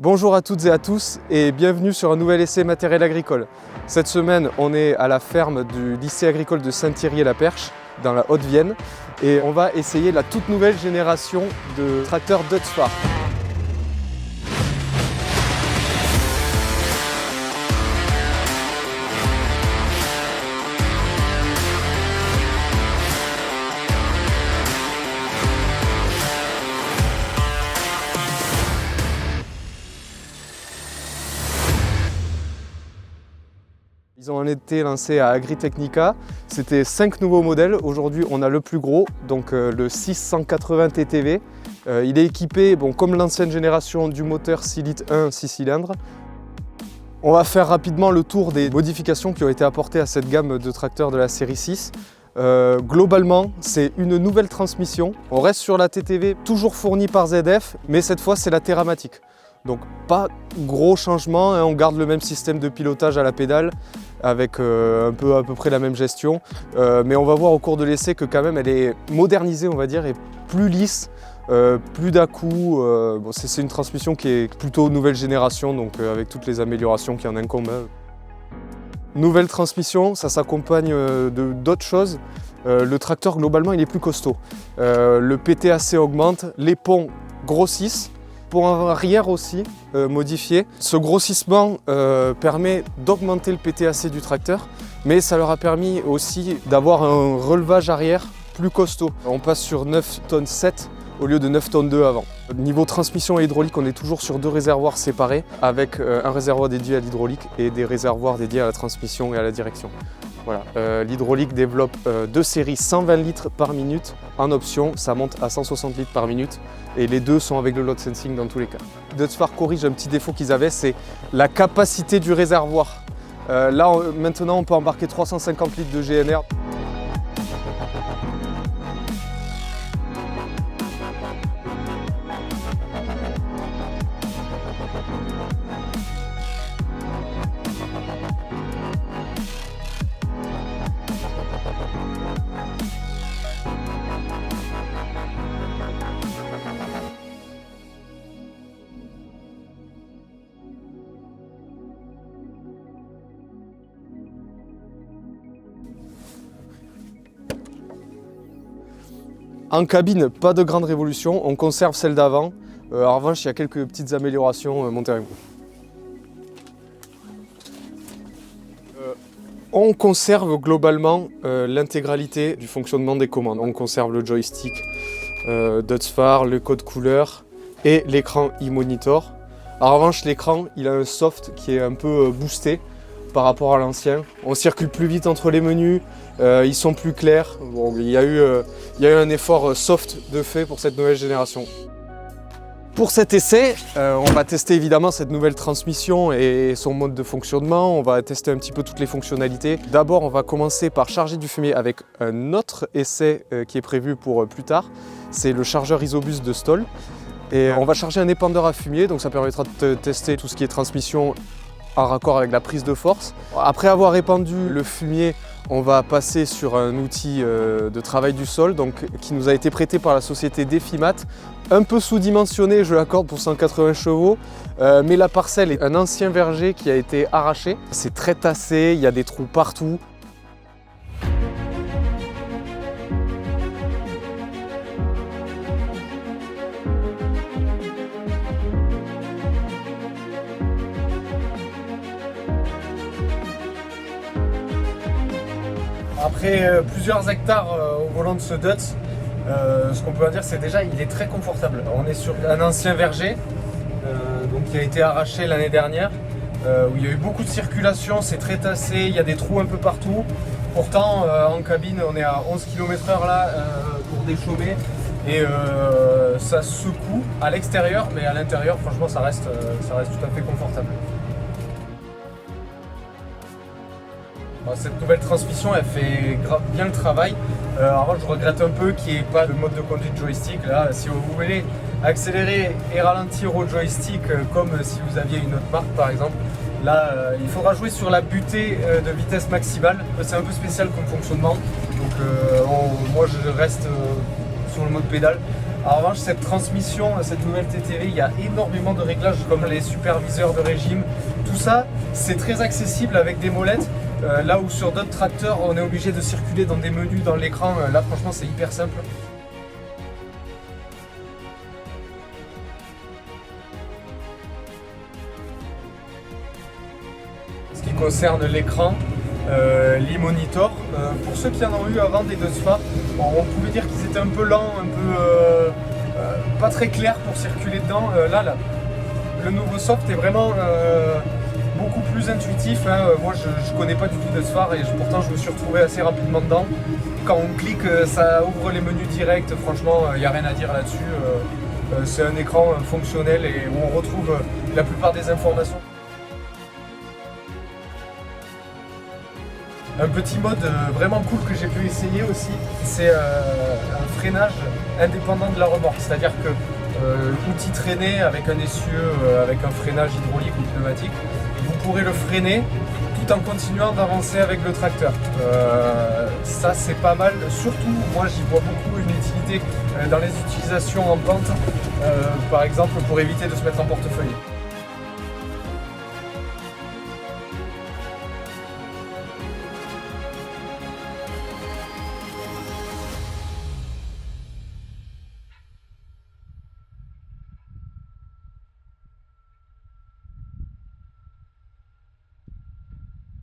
Bonjour à toutes et à tous et bienvenue sur un nouvel essai matériel agricole. Cette semaine, on est à la ferme du lycée agricole de Saint-Thierry-la-Perche, dans la Haute-Vienne, et on va essayer la toute nouvelle génération de tracteurs Dutzfar. Ils ont été lancés à Agritechnica, c'était 5 nouveaux modèles. Aujourd'hui on a le plus gros, donc le 680 TTV. Il est équipé, comme l'ancienne génération, du moteur 6 litres 1 6 cylindres. On va faire rapidement le tour des modifications qui ont été apportées à cette gamme de tracteurs de la série 6. Globalement, c'est une nouvelle transmission. On reste sur la TTV, toujours fournie par ZF, mais cette fois c'est la Terramatic. Donc pas gros changement, on garde le même système de pilotage à la pédale avec à peu près la même gestion. Mais on va voir au cours de l'essai que quand même elle est modernisée, on va dire, et plus lisse, plus d'à-coups. C'est une transmission qui est plutôt nouvelle génération, donc avec toutes les améliorations qui en incombent. Nouvelle transmission, ça s'accompagne d'autres choses. Le tracteur globalement il est plus costaud. Le PTAC augmente, les ponts grossissent. Pour un arrière aussi modifié. Ce grossissement permet d'augmenter le PTAC du tracteur, mais ça leur a permis aussi d'avoir un relevage arrière plus costaud. On passe sur 9 tonnes 7 au lieu de 9 tonnes 2 avant. Niveau transmission et hydraulique, on est toujours sur 2 réservoirs séparés avec un réservoir dédié à l'hydraulique et des réservoirs dédiés à la transmission et à la direction. Voilà. L'hydraulique développe 2 séries 120 litres par minute. En option, ça monte à 160 litres par minute et les deux sont avec le load sensing dans tous les cas. Dutzfar corrige un petit défaut qu'ils avaient, c'est la capacité du réservoir. Maintenant, on peut embarquer 350 litres de GNR. En cabine, pas de grande révolution, on conserve celle d'avant. En revanche, il y a quelques petites améliorations, montez avec vous. On conserve globalement l'intégralité du fonctionnement des commandes. On conserve le joystick Dutzfar, le code couleur et l'écran e-monitor. En revanche, l'écran, il a un soft qui est un peu boosté par rapport à l'ancien. On circule plus vite entre les menus, ils sont plus clairs. Il y a eu un effort soft de fait pour cette nouvelle génération. Pour cet essai, on va tester évidemment cette nouvelle transmission et son mode de fonctionnement. On va tester un petit peu toutes les fonctionnalités. D'abord, on va commencer par charger du fumier avec un autre essai qui est prévu pour plus tard. C'est le chargeur Isobus de Stoll. Et on va charger un épandeur à fumier, donc ça permettra de tester tout ce qui est transmission en raccord avec la prise de force. Après avoir épandu le fumier, on va passer sur un outil de travail du sol qui nous a été prêté par la société Defimat. Un peu sous-dimensionné, je l'accorde, pour 180 chevaux, mais la parcelle est un ancien verger qui a été arraché. C'est très tassé, il y a des trous partout. Après plusieurs hectares au volant de ce Dutz, ce qu'on peut dire, c'est déjà il est très confortable. On est sur un ancien verger qui a été arraché l'année dernière, où il y a eu beaucoup de circulation, c'est très tassé, il y a des trous un peu partout. Pourtant en cabine on est à 11 km/h là pour déchaumer et ça secoue à l'extérieur, mais à l'intérieur franchement ça reste tout à fait confortable. Cette nouvelle transmission, elle fait bien le travail. Alors je regrette un peu qu'il n'y ait pas de mode de conduite joystick. Là, si vous voulez accélérer et ralentir au joystick, comme si vous aviez une autre marque par exemple, là, il faudra jouer sur la butée de vitesse maximale. C'est un peu spécial comme fonctionnement. Donc moi je reste sur le mode pédale. En revanche, cette transmission, cette nouvelle TTV, il y a énormément de réglages comme les superviseurs de régime. Tout ça, c'est très accessible avec des molettes. Là où sur d'autres tracteurs, on est obligé de circuler dans des menus dans l'écran. Là, franchement, c'est hyper simple. Ce qui concerne l'écran, l'e-monitor, pour ceux qui en ont eu avant des Dusfar, on pouvait dire qu'ils étaient un peu lents, un peu pas très clairs pour circuler dedans. Là, le nouveau soft est vraiment beaucoup plus intuitif. Hein. Moi, je connais pas du tout Dusfar et pourtant je me suis retrouvé assez rapidement dedans. Quand on clique, ça ouvre les menus directs. Franchement, il n'y a rien à dire là-dessus. C'est un écran fonctionnel et où on retrouve la plupart des informations. Un petit mode vraiment cool que j'ai pu essayer aussi, c'est un freinage indépendant de la remorque. C'est-à-dire que l'outil traîné avec un essieu, avec un freinage hydraulique ou pneumatique, vous pourrez le freiner tout en continuant d'avancer avec le tracteur. Ça c'est pas mal, surtout moi j'y vois beaucoup une utilité dans les utilisations en pente, par exemple pour éviter de se mettre en portefeuille.